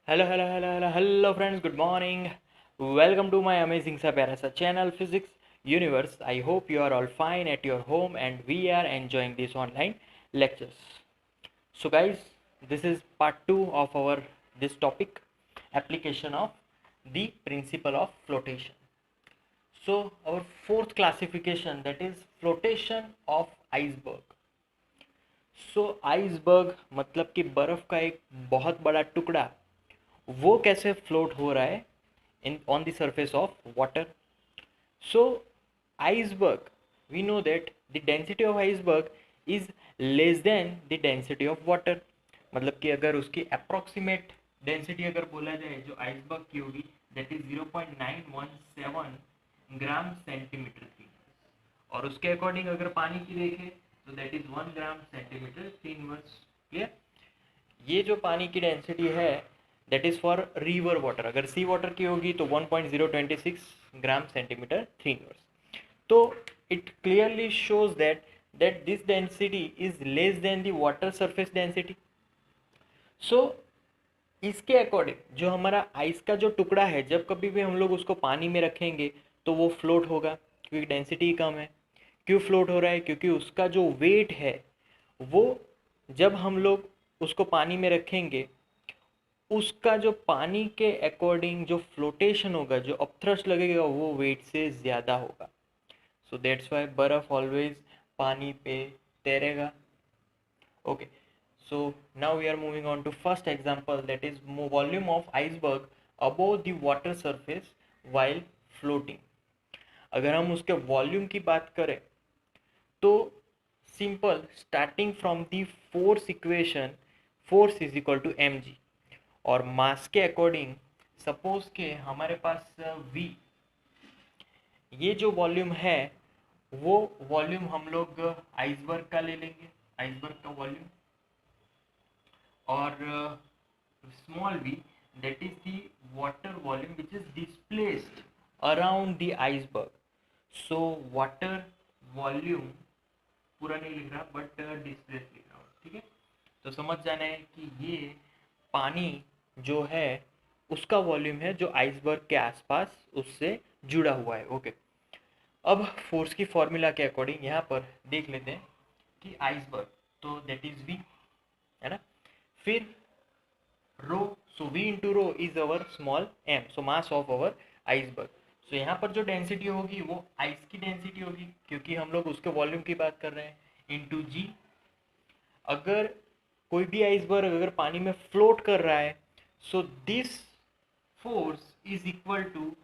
Hello friends, good morning. Welcome to my amazing sa pyara sa channel Physics Universe. I hope you are all fine at your home and we are enjoying these online lectures. So guys, this is part 2 of our this topic, application of the principle of flotation. So our fourth classification, that is flotation of iceberg. So iceberg मतलब कि बर्फ का एक बहुत बड़ा टुकड़ा वो कैसे फ्लोट हो रहा है in on the surface of water. So iceberg, we know that the density of iceberg is less than the density of water. मतलब कि अगर उसकी अप्रोक्सीमेट डेंसिटी अगर बोला जाए जो आइसबर्ग की होगी, दैट इज 0.917 ग्राम सेंटीमीटर की, और उसके अकॉर्डिंग अगर पानी की देखें तो that is 1 gram centimetre three inverse. Clear? ये जो पानी की डेंसिटी है that is for river water. अगर सी वाटर की होगी तो 1.026 ग्राम सेंटीमीटर थ्री इनवर्स. तो it clearly shows that this density is less than the water surface density. So इसके अकॉर्डिंग जो हमारा आइस का जो टुकड़ा है, जब कभी भी हम लोग उसको पानी में रखेंगे तो वो फ्लोट होगा क्योंकि डेंसिटी कम है. क्यों फ्लोट हो रहा है? क्योंकि उसका जो वेट है वो, जब हम लोग उसको पानी में रखेंगे, उसका जो पानी के अकॉर्डिंग जो फ्लोटेशन होगा, जो अपथ्रस्ट लगेगा, वो वेट से ज़्यादा होगा. सो दैट्स वाई बर्फ़ ऑलवेज पानी पे तैरेगा. Okay, so now we are moving on to first example, that is volume of iceberg above the water surface while floating. अगर हम उसके वॉल्यूम की बात करें तो simple, starting from the force equation, force is equal to M G, और mass के according suppose के हमारे पास v, ये जो वॉल्यूम है वो वॉल्यूम हम लोग आइसबर्ग का ले लेंगे, आइसबर्ग का वॉल्यूम, और small v, that is the water volume which is displaced around the iceberg. So water volume पूरा नहीं लिख रहा बट डिस्प्लेस लिख रहा हूँ. ठीक है, तो समझ जाना है कि ये पानी जो है उसका वॉल्यूम है जो आइसबर्ग के आसपास उससे जुड़ा हुआ है. ओके, अब फोर्स की फॉर्मूला के अकॉर्डिंग यहाँ पर देख लेते हैं कि आइसबर्ग, तो दैट इज वी, है ना. फिर rho, so v into rho is our small m, so mass of our iceberg. So यहाँ पर जो डेंसिटी होगी वो आइस की डेंसिटी होगी क्योंकि हम लोग उसके वॉल्यूम की बात कर रहे हैं, इंटू जी. अगर कोई भी आइसबर्ग अगर पानी में फ्लोट कर रहा है, so this force is equal to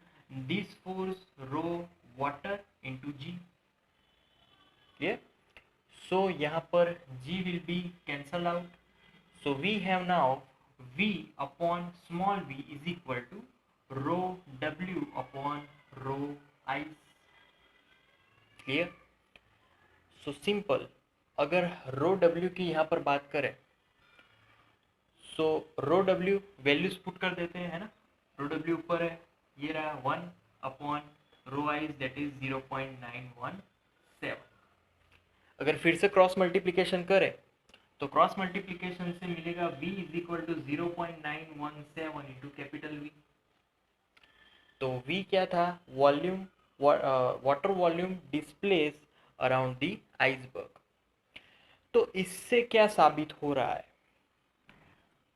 this force rho water into G. Clear? So यहाँ पर g will be cancel out. So we have now V upon small v is equal to rho W upon rho ice. Clear? So simple. अगर rho W की यहाँ पर बात करें, so rho W values put कर देते हैं, है ना. rho W ऊपर है, ये रहा 1 upon rho ice that is 0.917. अगर फिर से क्रॉस मल्टीप्लिकेशन करें तो क्रॉस मल्टीप्लिकेशन से मिलेगा v is equal to 0.917 into capital V. तो v क्या था? Volume, water volume displace around the iceberg. तो इससे क्या साबित हो रहा है?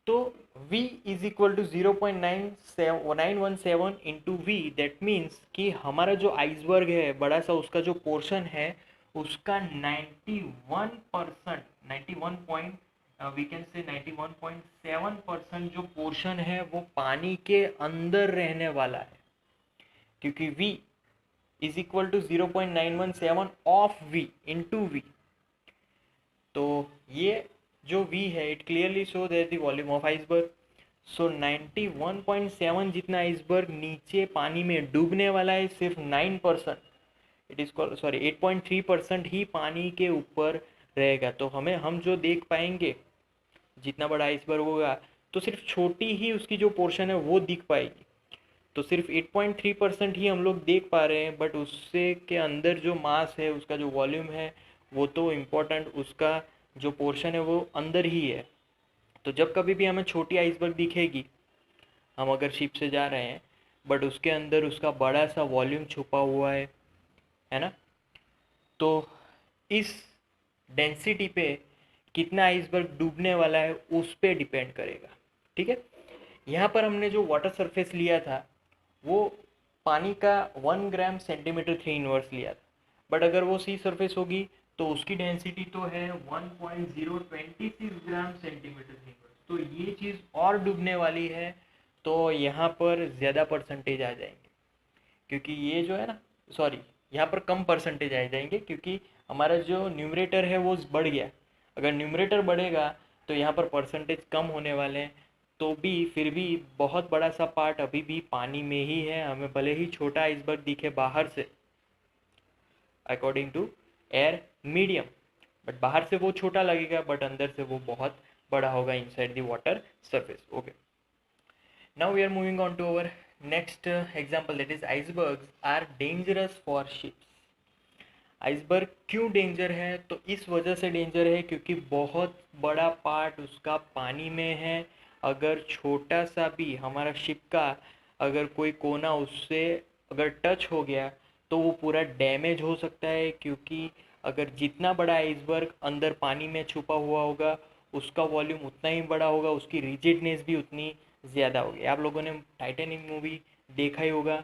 तो v is equal to 0.917 into V, that means कि हमारा जो आइसबर्ग है बड़ा सा, उसका जो पोर्शन है उसका 91%, 91 वी कैन से 91.7% जो पोर्शन है वो पानी के अंदर रहने वाला है, क्योंकि v is equal to 0.917 of v into V. तो ये जो v है it clearly show that the volume of iceberg. So 91.7 जितना आइसबर्ग नीचे पानी में डूबने वाला है, सिर्फ 9%, इट इज सॉरी 8.3% ही पानी के ऊपर रहेगा. तो हम जो देख पाएंगे, जितना बड़ा आइसबर्ग होगा तो सिर्फ छोटी ही उसकी जो पोर्शन है वो दिख पाएगी. तो सिर्फ 8.3% ही हम लोग देख पा रहे हैं, बट उससे के अंदर जो मास है, उसका जो वॉल्यूम है, वो तो इम्पोर्टेंट, उसका जो पोर्शन है वो अंदर ही है. तो जब कभी भी हमें छोटी आइसबर्ग दिखेगी हम अगर शिप से जा रहे हैं बट उसके अंदर उसका बड़ा सा वॉल्यूम छुपा हुआ है ना, तो इस डेंसिटी पे कितना आइसबर्ग डूबने वाला है उस पे डिपेंड करेगा। ठीक है, यहाँ पर हमने जो वाटर सरफेस लिया था वो पानी का 1 ग्राम सेंटीमीटर 3 इनवर्स लिया था, बट अगर वो सी सरफेस होगी तो उसकी डेंसिटी तो है 1.026 ग्राम सेंटीमीटर 3 इनवर्स, तो ये चीज़ और डूबने वाली है, तो यहाँ पर ज़्यादा परसेंटेज आ जाएंगे, क्योंकि ये जो है ना, सॉरी, यहाँ पर कम परसेंटेज आ जाएंगे क्योंकि हमारा जो न्यूमरेटर है वो बढ़ गया। अगर न्यूमरेटर बढ़ेगा तो यहाँ पर परसेंटेज कम होने वाले हैं, तो भी फिर भी बहुत बड़ा सा पार्ट अभी भी पानी में ही है, हमें भले ही छोटा आइसबर्ग दिखे बाहर से according to air medium, but बाहर से वो छोटा लगेगा बट अंदर से वो बहुत बड़ा होगा inside the water surface. Okay, now we are moving on to our next example, that is icebergs are dangerous for ships। Iceberg क्यों डेंजर है? तो इस वजह से डेंजर है क्योंकि बहुत बड़ा पार्ट उसका पानी में है। अगर छोटा सा भी हमारा शिप का अगर कोई कोना उससे अगर टच हो गया तो वो पूरा डैमेज हो सकता है, क्योंकि अगर जितना बड़ा आइसबर्ग अंदर पानी में छुपा हुआ होगा उसका वॉल्यूम उतना ही बड़ा होगा, उसकी रिजिडनेस भी उतनी ज़्यादा होगी। आप लोगों ने टाइटैनिक मूवी देखा ही होगा,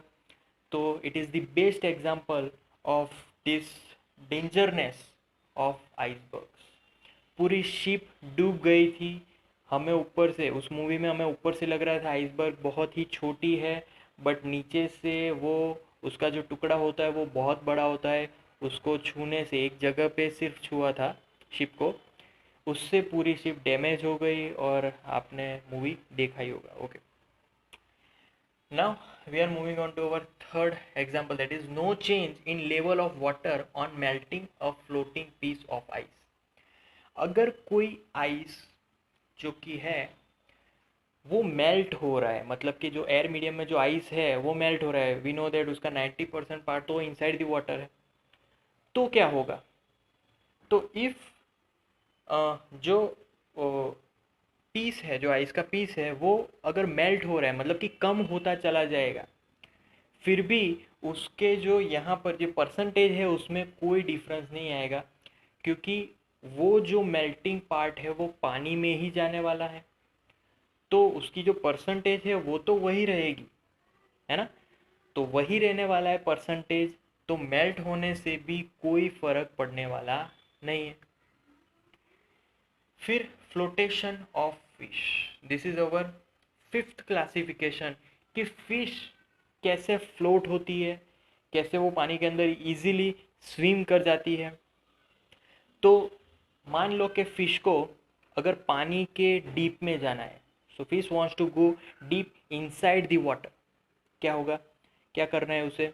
तो it is the best example of this dangerness of icebergs. पूरी शिप डूब गई थी, हमें ऊपर से उस मूवी में हमें ऊपर से लग रहा था आइसबर्ग बहुत ही छोटी है, बट नीचे से वो उसका जो टुकड़ा होता है वो बहुत बड़ा होता है। उसको छूने से, एक जगह पे सिर्फ छुआ था शिप को, उससे पूरी शिप डैमेज हो गई, और आपने मूवी देखा ही होगा। Okay, now we are moving on to our third example, that is no change in level of water on melting a floating piece of ice। अगर कोई आइस जो कि है वो मेल्ट हो रहा है, मतलब कि जो एयर मीडियम में जो आइस है वो मेल्ट हो रहा है, वी नो दैट उसका 90% पार्ट तो इनसाइड द वाटर है, तो क्या होगा? तो इफ़ जो पीस है, जो आइस का पीस है वो अगर मेल्ट हो रहा है मतलब कि कम होता चला जाएगा, फिर भी उसके जो यहाँ पर जो परसेंटेज है उसमें कोई डिफरेंस नहीं आएगा, क्योंकि वो जो मेल्टिंग पार्ट है वो पानी में ही जाने वाला है, तो उसकी जो परसेंटेज है वो तो वही रहेगी, है ना, तो वही रहने वाला है परसेंटेज, तो मेल्ट होने से भी कोई फर्क पड़ने वाला नहीं है। फिर flotation of fish, this is our fifth classification कि फिश कैसे फ्लोट होती है, कैसे वो पानी के अंदर इजीली स्विम कर जाती है। तो मान लो कि फिश को अगर पानी के डीप में जाना है, so fish wants to go deep inside the water, क्या होगा, क्या करना है उसे?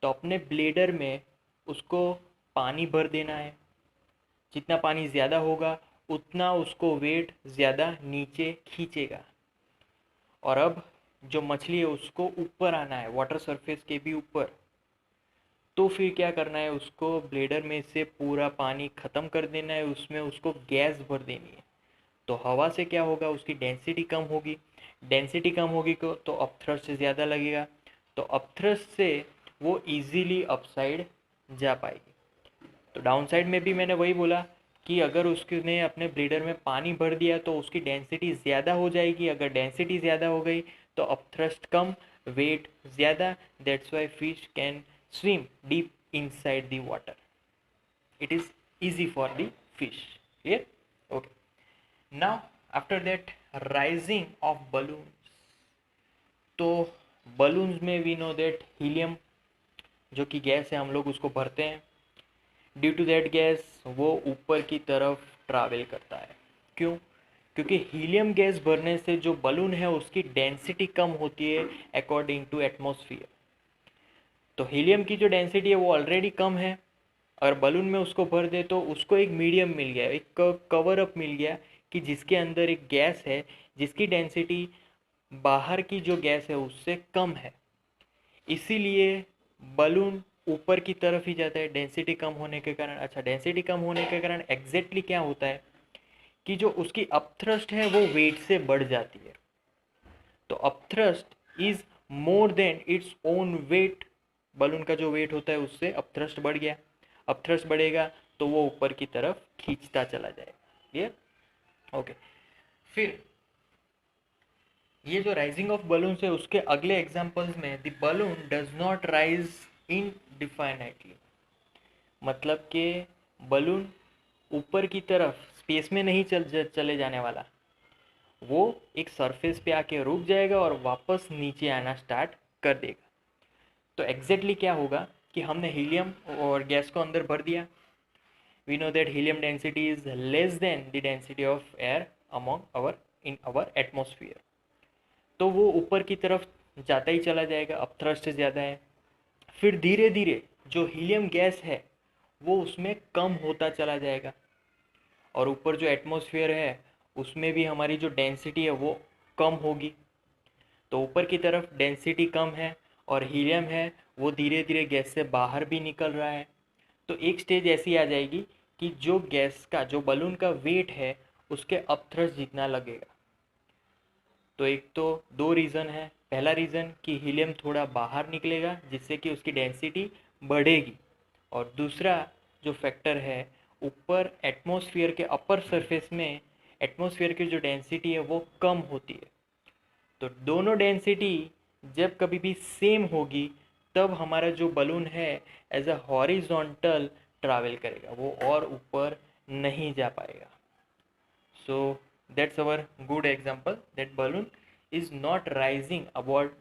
तो अपने ब्लेडर में उसको पानी भर देना है, जितना पानी ज़्यादा होगा उतना उसको वेट ज़्यादा नीचे खींचेगा, और अब जो मछली है उसको ऊपर आना है, वाटर सरफेस के भी ऊपर, तो फिर क्या करना है, उसको ब्लेडर में से पूरा पानी ख़त्म कर देना है, उसमें उसको गैस भर देनी है। तो हवा से क्या होगा, उसकी डेंसिटी कम होगी, डेंसिटी कम होगी तो अपथ्रस्ट से ज़्यादा लगेगा, तो अपथ्रस्ट से वो इजीली अपसाइड जा पाएगी। तो डाउन साइड में भी मैंने वही बोला कि अगर उसने अपने ब्लीडर में पानी भर दिया तो उसकी डेंसिटी ज़्यादा हो जाएगी, अगर डेंसिटी ज़्यादा हो गई तो अपथ्रस्ट कम, वेट ज़्यादा, that's why fish can swim deep inside the water, it is easy for the fish, clear? Okay, now after that, rising of balloons। तो बलून्स में वी नो दैट हीलियम जो कि gas है, हम लोग उसको भरते हैं, ड्यू टू दैट गैस वो ऊपर की तरफ ट्रैवल करता है। क्यों? क्योंकि हीलियम गैस भरने से जो बलून है उसकी डेंसिटी कम होती है अकॉर्डिंग टू एटमॉस्फेयर। तो हीलियम की जो डेंसिटी है वो ऑलरेडी कम है, अगर बलून में उसको भर दे तो उसको एक मीडियम मिल गया, एक कवर अप मिल गया कि जिसके अंदर एक गैस है जिसकी डेंसिटी बाहर की जो गैस है उससे कम है, इसीलिए बलून ऊपर की तरफ ही जाता है डेंसिटी कम होने के कारण। अच्छा, डेंसिटी कम होने के कारण एग्जैक्टली क्या होता है कि जो उसकी अपथ्रस्ट है वो वेट से बढ़ जाती है, तो upthrust is more than its own wait, balloon का जो वेट होता है उससे अपथ्रस्ट बढ़ गया, अपथ्रस्ट बढ़ेगा तो वो ऊपर की तरफ खींचता चला जाएगा। ये ओके। फिर ये जो राइजिंग ऑफ बलून है उसके अगले एग्जांपल्स में the balloon does not rise indefinitely, मतलब कि बलून ऊपर की तरफ स्पेस में नहीं चले जाने वाला, वो एक सरफेस पे आके रुक जाएगा और वापस नीचे आना स्टार्ट कर देगा। तो एग्जैक्टली क्या होगा कि हमने हीलियम और गैस को अंदर भर दिया, we know that helium density is less than the density of air among our in our atmosphere, तो वो ऊपर की तरफ जाता ही चला जाएगा, अब थ्रस्ट ज़्यादा है। फिर धीरे धीरे जो हीलियम गैस है वो उसमें कम होता चला जाएगा, और ऊपर जो एटमॉस्फेयर है उसमें भी हमारी जो डेंसिटी है वो कम होगी। तो ऊपर की तरफ डेंसिटी कम है और हीलियम है वो धीरे धीरे गैस से बाहर भी निकल रहा है। तो एक स्टेज ऐसी आ जाएगी कि जो गैस का, जो बलून का वेट है उसके अपथ्रस्ट जितना लगेगा। तो एक तो दो रीज़न है, पहला रीज़न कि हीलियम थोड़ा बाहर निकलेगा जिससे कि उसकी डेंसिटी बढ़ेगी, और दूसरा जो फैक्टर है ऊपर एटमॉस्फेयर के अपर सरफेस में एटमॉस्फेयर की जो डेंसिटी है वो कम होती है। तो दोनों डेंसिटी जब कभी भी सेम होगी तब हमारा जो बलून है एज अ हॉरिजॉन्टल ट्रैवल करेगा, वो और ऊपर नहीं जा पाएगा। So that's our good example that balloon is not rising about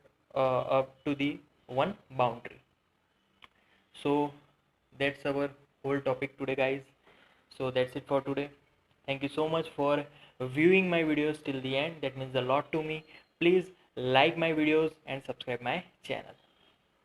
up to the one boundary. So that's our whole topic today, guys. So that's it for today. Thank you so much for viewing my videos till the end. That means a lot to me. Please like my videos and subscribe my channel.